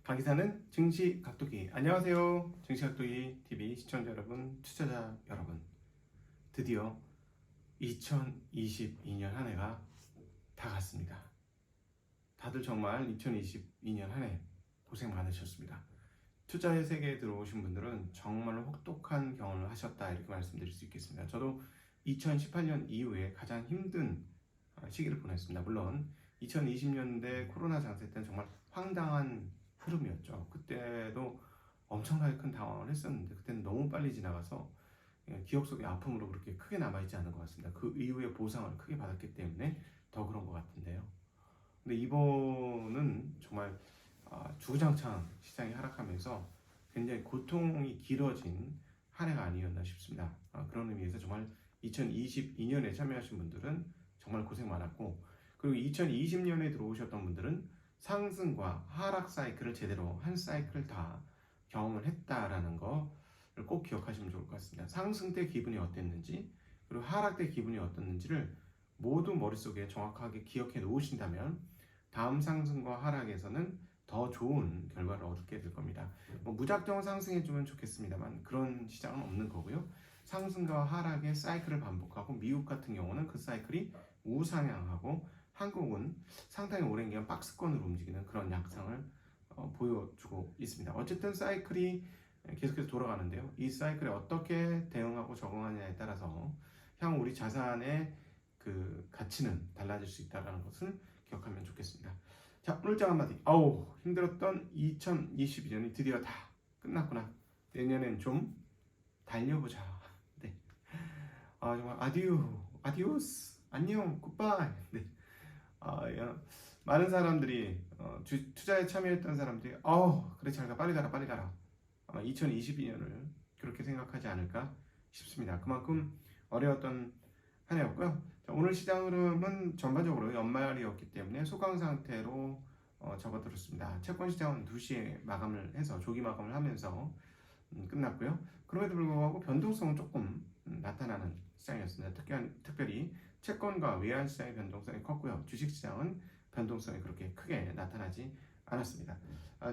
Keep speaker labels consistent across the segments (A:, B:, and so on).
A: 강의사는 증시각도기. 안녕하세요. 증시각도기 TV 시청자 여러분, 투자자 여러분. 드디어 2022년 한 해가 다 갔습니다. 다들 정말 2022년 한 해 고생 많으셨습니다. 투자의 세계에 들어오신 분들은 정말로 혹독한 경험을 하셨다, 이렇게 말씀드릴 수 있겠습니다. 저도 2018년 이후에 가장 힘든 시기를 보냈습니다. 물론 2020년대 코로나 장세 때는 정말 황당한 흐름이었죠. 그때도 엄청나게 큰 당황을 했었는데 그때는 너무 빨리 지나가서 기억 속에 아픔으로 그렇게 크게 남아있지 않은 것 같습니다. 그 이후에 보상을 크게 받았기 때문에 더 그런 것 같은데요. 근데 이번은 정말 주구장창 시장이 하락하면서 굉장히 고통이 길어진 한 해가 아니었나 싶습니다. 그런 의미에서 정말 2022년에 참여하신 분들은 정말 고생 많았고, 그리고 2020년에 들어오셨던 분들은 상승과 하락 사이클을 제대로 한 사이클 다 경험을 했다라는 거를 꼭 기억하시면 좋을 것 같습니다. 상승 때 기분이 어땠는지, 그리고 하락 때 기분이 어땠는지를 모두 머릿속에 정확하게 기억해 놓으신다면 다음 상승과 하락에서는 더 좋은 결과를 얻게 될 겁니다. 무작정 상승해주면 좋겠습니다만 그런 시장은 없는 거고요. 상승과 하락의 사이클을 반복하고, 미국 같은 경우는 그 사이클이 우상향하고, 한국은 상당히 오랜 기간 박스권으로 움직이는 그런 양상을 보여주고 있습니다. 어쨌든 사이클이 계속해서 돌아가는데요. 이 사이클에 어떻게 대응하고 적응하느냐에 따라서 향후 우리 자산의 그 가치는 달라질 수 있다는 것을 기억하면 좋겠습니다. 자, 오늘장 한마디. 힘들었던 2022년이 드디어 다 끝났구나. 내년엔 좀 달려보자. 네. 정말 아디오스, 안녕, 굿바이. 네. 많은 사람들이 투자에 참여했던 사람들이 그래, 잘 가, 빨리 가라, 빨리 가라. 아마 2022년을 그렇게 생각하지 않을까 싶습니다. 그만큼 어려웠던 한 해였고요. 자, 오늘 시장 흐름은 전반적으로 연말이었기 때문에 소강 상태로 접어들었습니다. 채권 시장은 2시에 마감을 해서 조기 마감을 하면서 끝났고요. 그럼에도 불구하고 변동성은 조금 나타나는 시장이었습니다. 특별히 채권과 외환 시장의 변동성이 컸고요. 주식 시장은 변동성이 그렇게 크게 나타나지 않았습니다.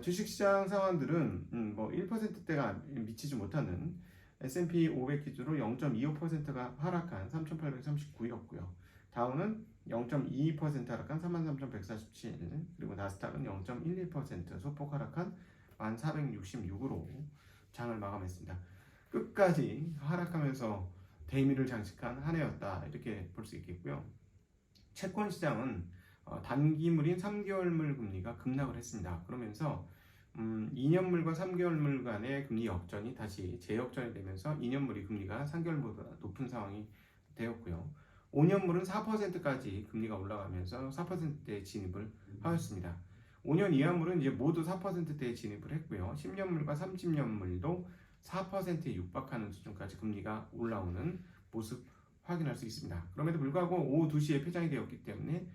A: 주식 시장 상황들은 1%대가 미치지 못하는 S&P 500 기준으로 0.25%가 하락한 3,839였고요. 다우는 0.22% 하락한 33,147, 그리고 나스닥은 0.12% 소폭 하락한 1,466으로 장을 마감했습니다. 끝까지 하락하면서 대미를 장식한 한 해였다, 이렇게 볼 수 있겠고요. 채권 시장은 단기물인 3개월물 금리가 급락을 했습니다. 그러면서 2년물과 3개월물 간의 금리 역전이 다시 재역전이 되면서 2년물이 금리가 3개월보다 높은 상황이 되었고요. 5년물은 4%까지 금리가 올라가면서 4%대에 진입을 하였습니다. 5년 이하물은 이제 모두 4%대에 진입을 했고요. 10년물과 30년물도 4%에 육박하는 수준까지 금리가 올라오는 모습 확인할 수 있습니다. 그럼에도 불구하고 오후 2시에 폐장이 되었기 때문에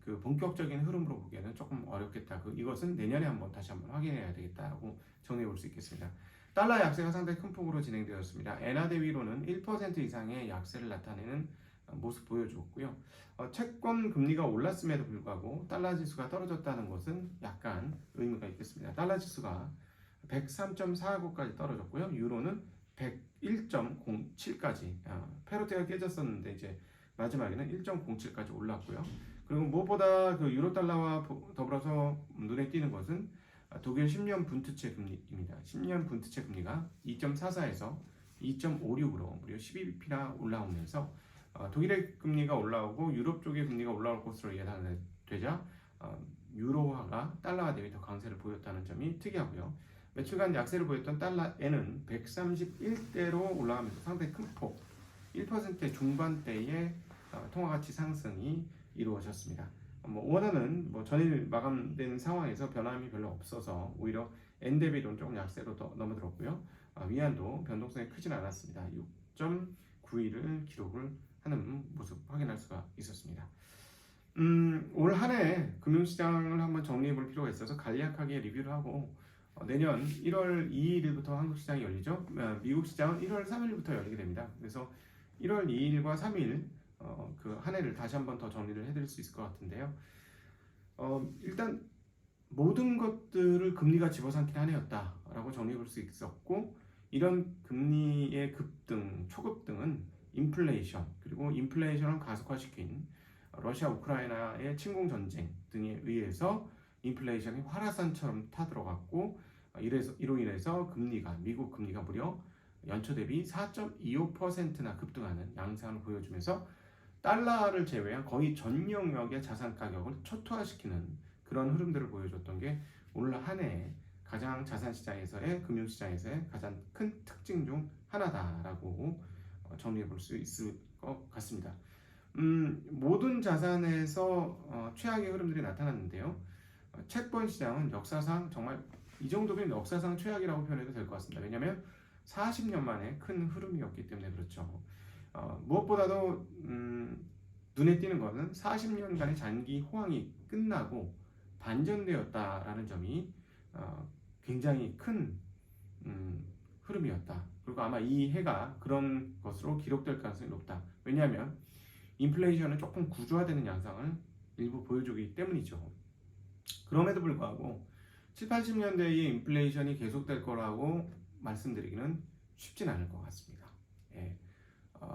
A: 그 본격적인 흐름으로 보기에는 조금 어렵겠다. 이것은 내년에 다시 한번 확인해야 되겠다고 정리해 볼 수 있겠습니다. 달러 약세가 상당히 큰 폭으로 진행되었습니다. 엔화 대비로는 1% 이상의 약세를 나타내는 모습 보여주었고요. 채권 금리가 올랐음에도 불구하고 달러 지수가 떨어졌다는 것은 약간 의미가 있겠습니다. 달러 지수가 103.49까지 떨어졌고요. 유로는 101.07까지 페로테가 깨졌었는데 이제 마지막에는 1.07까지 올랐고요. 그리고 무엇보다 그 유로 달러와 더불어서 눈에 띄는 것은 독일 10년 분투채 금리입니다. 10년 분투채 금리가 2.44에서 2.56으로 무려 12bp나 올라오면서 독일의 금리가 올라오고 유럽 쪽의 금리가 올라올 것으로 예상되자 유로화가 달러화 대비 더 강세를 보였다는 점이 특이하고요. 며칠간 약세를 보였던 달러엔은 131대로 올라가면서 상당히 큰 폭, 1% 중반대의 통화가치 상승이 이루어졌습니다. 원화는 전일 마감된 상황에서 변함이 별로 없어서 오히려 엔 대비로는 조금 약세로 더 넘어들었고요. 위안도 변동성이 크진 않았습니다. 6.91을 기록을 하는 모습 확인할 수가 있었습니다. 올 한 해 금융시장을 한번 정리해 볼 필요가 있어서 간략하게 리뷰를 하고, 내년 1월 2일부터 한국 시장이 열리죠. 미국 시장은 1월 3일부터 열리게 됩니다. 그래서 1월 2일과 3일 그 한 해를 다시 한번 더 정리를 해드릴 수 있을 것 같은데요. 일단 모든 것들을 금리가 집어삼킨 한 해였다라고 정리해 볼 수 있었고, 이런 금리의 급등, 초급등은 인플레이션, 그리고 인플레이션을 가속화시킨 러시아 우크라이나의 침공 전쟁 등에 의해서 인플레이션이 활화산처럼 타들어갔고, 이로 인해서 금리가, 미국 금리가 무려 연초 대비 4.25%나 급등하는 양상을 보여주면서 달러를 제외한 거의 전 영역의 자산 가격을 초토화시키는 그런 흐름들을 보여줬던 게 올 한 해 가장 자산 시장에서의, 금융 시장에서의 가장 큰 특징 중 하나다라고 정리해 볼 수 있을 것 같습니다. 모든 자산에서 최악의 흐름들이 나타났는데요. 채권 시장은 역사상 정말 이 정도면 역사상 최악이라고 표현해도 될 것 같습니다. 왜냐하면 40년 만에 큰 흐름이었기 때문에 그렇죠. 무엇보다도 눈에 띄는 것은 40년간의 장기 호황이 끝나고 반전되었다라는 점이 굉장히 큰 흐름이었다. 그리고 아마 이 해가 그런 것으로 기록될 가능성이 높다. 왜냐하면 인플레이션은 조금 구조화되는 양상을 일부 보여주기 때문이죠. 그럼에도 불구하고 7, 80년대의 인플레이션이 계속될 거라고 말씀드리기는 쉽진 않을 것 같습니다. 예.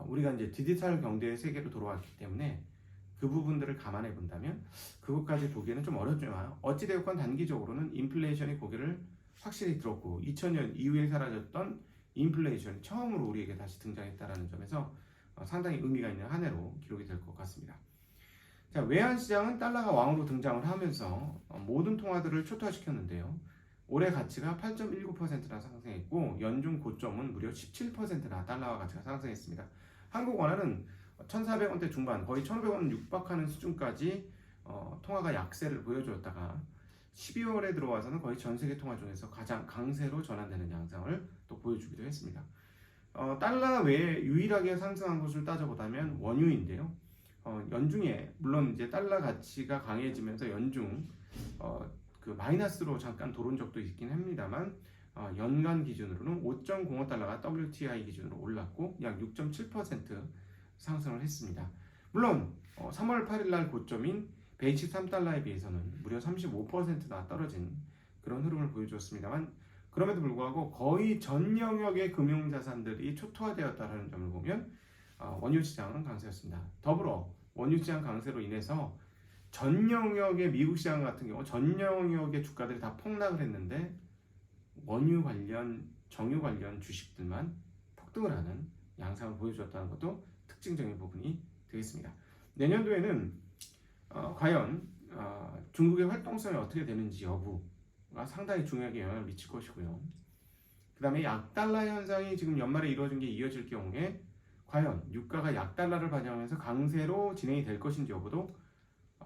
A: 우리가 이제 디지털 경제의 세계로 돌아왔기 때문에 그 부분들을 감안해 본다면 그것까지 보기에는 좀 어렵지만 어찌되었건 단기적으로는 인플레이션이 고개를 확실히 들었고 2000년 이후에 사라졌던 인플레이션이 처음으로 우리에게 다시 등장했다는 점에서 상당히 의미가 있는 한 해로 기록이 될 것 같습니다. 자, 외환시장은 달러가 왕으로 등장을 하면서 모든 통화들을 초토화시켰는데요. 올해 가치가 8.19%나 상승했고 연중 고점은 무려 17%나 달러와 가치가 상승했습니다. 한국 원화는 1,400원대 중반, 거의 1,500원 육박하는 수준까지 통화가 약세를 보여주었다가 12월에 들어와서는 거의 전 세계 통화 중에서 가장 강세로 전환되는 양상을 또 보여주기도 했습니다. 달러 외에 유일하게 상승한 것을 따져보자면 원유인데요. 연중에 물론 이제 달러 가치가 강해지면서 연중 그 마이너스로 잠깐 돌은 적도 있긴 합니다만 연간 기준으로는 5.05달러가 WTI 기준으로 올랐고 약 6.7% 상승을 했습니다. 물론 3월 8일 날 고점인 123달러에 비해서는 무려 35%나 떨어진 그런 흐름을 보여주었습니다만 그럼에도 불구하고 거의 전 영역의 금융자산들이 초토화되었다는 점을 보면 원유 시장은 강세였습니다. 더불어 원유 시장 강세로 인해서 전 영역의 미국 시장 같은 경우 전 영역의 주가들이 다 폭락을 했는데 원유 관련, 정유 관련 주식들만 폭등을 하는 양상을 보여주었다는 것도 특징적인 부분이 되겠습니다. 내년도에는 과연 중국의 활동성이 어떻게 되는지 여부가 상당히 중요하게 영향을 미칠 것이고요. 그 다음에 약달러 현상이 지금 연말에 이루어진 게 이어질 경우에 과연 유가가 약달러를 반영하면서 강세로 진행이 될 것인지 여부도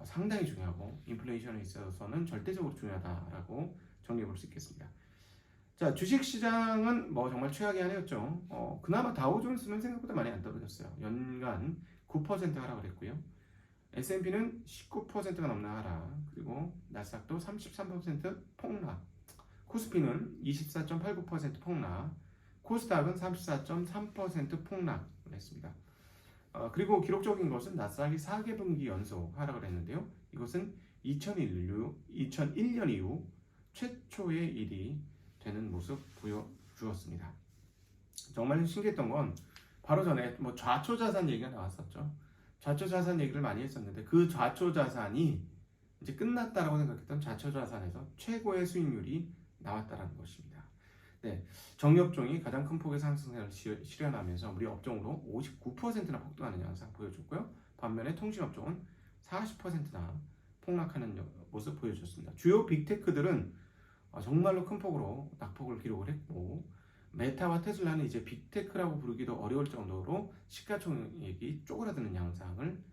A: 상당히 중요하고 인플레이션에 있어서는 절대적으로 중요하다라고 정리해 볼 수 있겠습니다. 자, 주식시장은 뭐 정말 최악의 한 해였죠. 그나마 다우존스는 생각보다 많이 안 떨어졌어요. 연간 9% 하락을 했고요. S&P는 19%가 넘는 하락, 그리고 나스닥도 33% 폭락, 코스피는 24.89% 폭락, 코스닥은 34.3% 폭락을 했습니다. 그리고 기록적인 것은 나스닥이 4개분기 연속 하락을 했는데요. 이것은 2001년 이후 최초의 일이 되는 모습 보여주었습니다. 정말 신기했던 건 바로 전에 뭐 좌초자산 얘기가 나왔었죠. 좌초자산 얘기를 많이 했었는데 그 좌초자산이 이제 끝났다라고 생각했던 좌초자산에서 최고의 수익률이 나왔다는 것입니다. 네, 정유업종이 가장 큰 폭의 상승세를 실현하면서 우리 업종으로 59%나 폭등하는 양상 보여줬고요. 반면에 통신업종은 40%나 폭락하는 모습 보여줬습니다. 주요 빅테크들은 정말로 큰 폭으로 낙폭을 기록을 했고 메타와 테슬라는 이제 빅테크라고 부르기도 어려울 정도로 시가총액이 쪼그라드는 양상을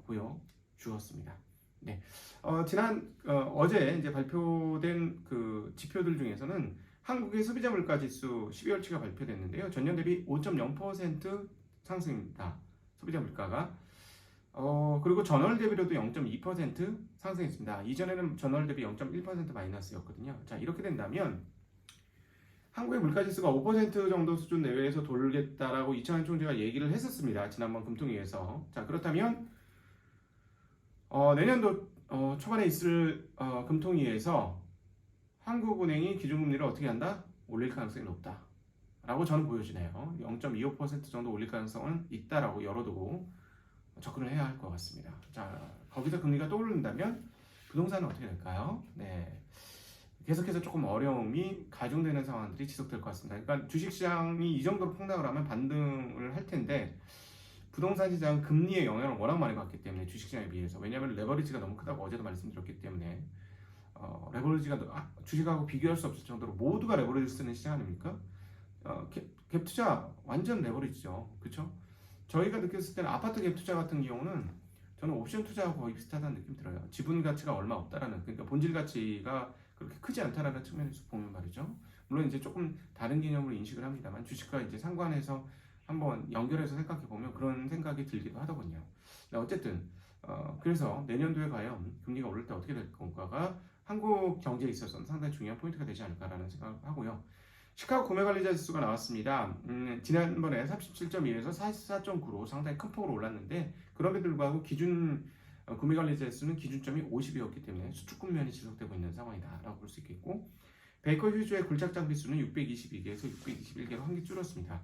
A: 보여주었습니다. 네, 어제 이제 발표된 그 지표들 중에서는 한국의 소비자 물가 지수 12월치가 발표됐는데요. 전년 대비 5.0% 상승입니다. 소비자 물가가. 그리고 전월 대비로도 0.2% 상승했습니다. 이전에는 전월 대비 0.1% 마이너스였거든요. 자, 이렇게 된다면 한국의 물가 지수가 5% 정도 수준 내외에서 돌겠다라고 이창환 총재가 얘기를 했었습니다. 지난번 금통위에서. 자, 그렇다면 내년도 초반에 있을 금통위에서 한국은행이 기준금리를 어떻게 한다? 올릴 가능성이 높다 라고 저는 보여지네요. 0.25% 정도 올릴 가능성은 있다라고 열어두고 접근을 해야 할 것 같습니다. 자, 거기서 금리가 또 오른다면 부동산은 어떻게 될까요? 네, 계속해서 조금 어려움이 가중되는 상황들이 지속될 것 같습니다. 그러니까 주식시장이 이 정도로 폭락을 하면 반등을 할 텐데 부동산 시장은 금리의 영향을 워낙 많이 받기 때문에 주식시장에 비해서, 왜냐하면 레버리지가 너무 크다고 어제도 말씀드렸기 때문에 레버리지가 주식하고 비교할 수 없을 정도로 모두가 레버리지를 쓰는 시장 아닙니까? 갭 투자 완전 레버리지죠, 그렇죠? 저희가 느꼈을 때는 아파트 갭 투자 같은 경우는 저는 옵션 투자하고 거의 비슷하다는 느낌이 들어요. 지분 가치가 얼마 없다라는, 그러니까 본질 가치가 그렇게 크지 않다라는 측면에서 보면 말이죠. 물론 이제 조금 다른 개념으로 인식을 합니다만 주식과 이제 상관해서 한번 연결해서 생각해 보면 그런 생각이 들기도 하더군요. 어쨌든 그래서 내년도에 과연 금리가 오를 때 어떻게 될 건가가 한국 경제에 있어서는 상당히 중요한 포인트가 되지 않을까라는 생각을 하고요. 시카고 구매관리자 지수가 나왔습니다. 지난번에 37.1에서 44.9로 상당히 큰 폭으로 올랐는데 그럼에도 불구하고 기준 구매관리자 지수는 기준점이 50이었기 때문에 수축 국면이 지속되고 있는 상황이다라고 볼 수 있겠고, 베이커 휴즈의 굴착 장비 수는 622개에서 621개로 한 개 줄었습니다.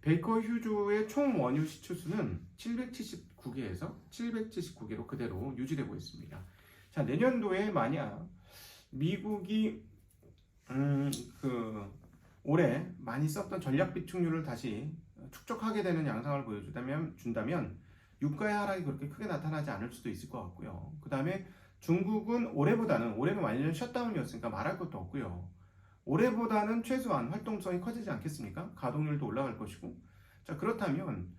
A: 베이커 휴즈의 총 원유 시추수는 779개에서 779개로 그대로 유지되고 있습니다. 자, 내년도에 만약 미국이 올해 많이 썼던 전략 비축률을 다시 축적하게 되는 양상을 보여준다면 유가의 하락이 그렇게 크게 나타나지 않을 수도 있을 것 같고요. 그 다음에 중국은 올해는 완전 셧다운이었으니까 말할 것도 없고요. 올해보다는 최소한 활동성이 커지지 않겠습니까? 가동률도 올라갈 것이고. 자, 그렇다면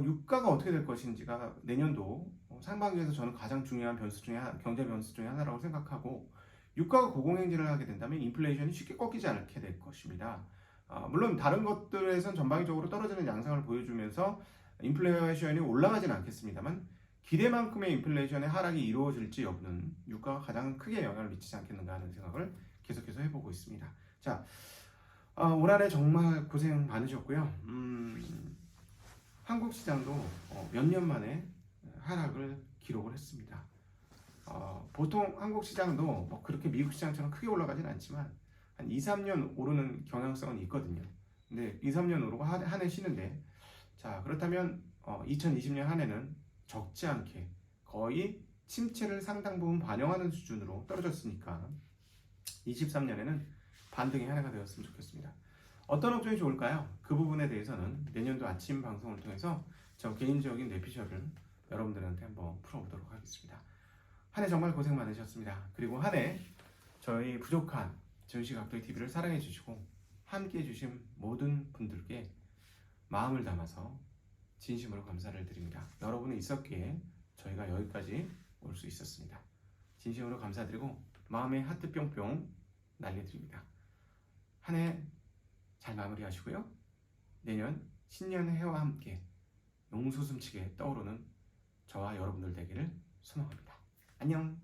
A: 유가가 어떻게 될 것인지가 내년도 상반기에서 저는 가장 중요한 경제 변수 중에 하나라고 생각하고, 유가가 고공행진을 하게 된다면 인플레이션이 쉽게 꺾이지 않게 될 것입니다. 물론 다른 것들에선 전방위적으로 떨어지는 양상을 보여주면서 인플레이션이 올라가지는 않겠습니다만 기대만큼의 인플레이션의 하락이 이루어질지 여부는 유가가 가장 크게 영향을 미치지 않겠는가 하는 생각을 계속해서 해보고 있습니다. 자, 올 한해 정말 고생 많으셨고요. 한국 시장도 몇 년 만에 하락을 기록을 했습니다. 보통 한국 시장도 뭐 그렇게 미국 시장처럼 크게 올라가진 않지만 한 2, 3년 오르는 경향성은 있거든요. 근데 2, 3년 오르고 한 해 쉬는데, 자, 그렇다면 2020년 한 해는 적지 않게 거의 침체를 상당 부분 반영하는 수준으로 떨어졌으니까 23년에는 반등의 한 해가 되었으면 좋겠습니다. 어떤 업종이 좋을까요? 그 부분에 대해서는 내년도 아침 방송을 통해서 저 개인적인 뇌피셜을 여러분들한테 한번 풀어보도록 하겠습니다. 한 해 정말 고생 많으셨습니다. 그리고 한 해 저희 부족한 전시각도의 TV를 사랑해 주시고 함께 해주신 모든 분들께 마음을 담아서 진심으로 감사를 드립니다. 여러분이 있었기에 저희가 여기까지 올 수 있었습니다. 진심으로 감사드리고 마음의 하트 뿅뿅 날려드립니다. 한 해 잘 마무리하시고요. 내년 신년 해와 함께 용솟음치게 떠오르는 저와 여러분들 되기를 소망합니다. 안녕.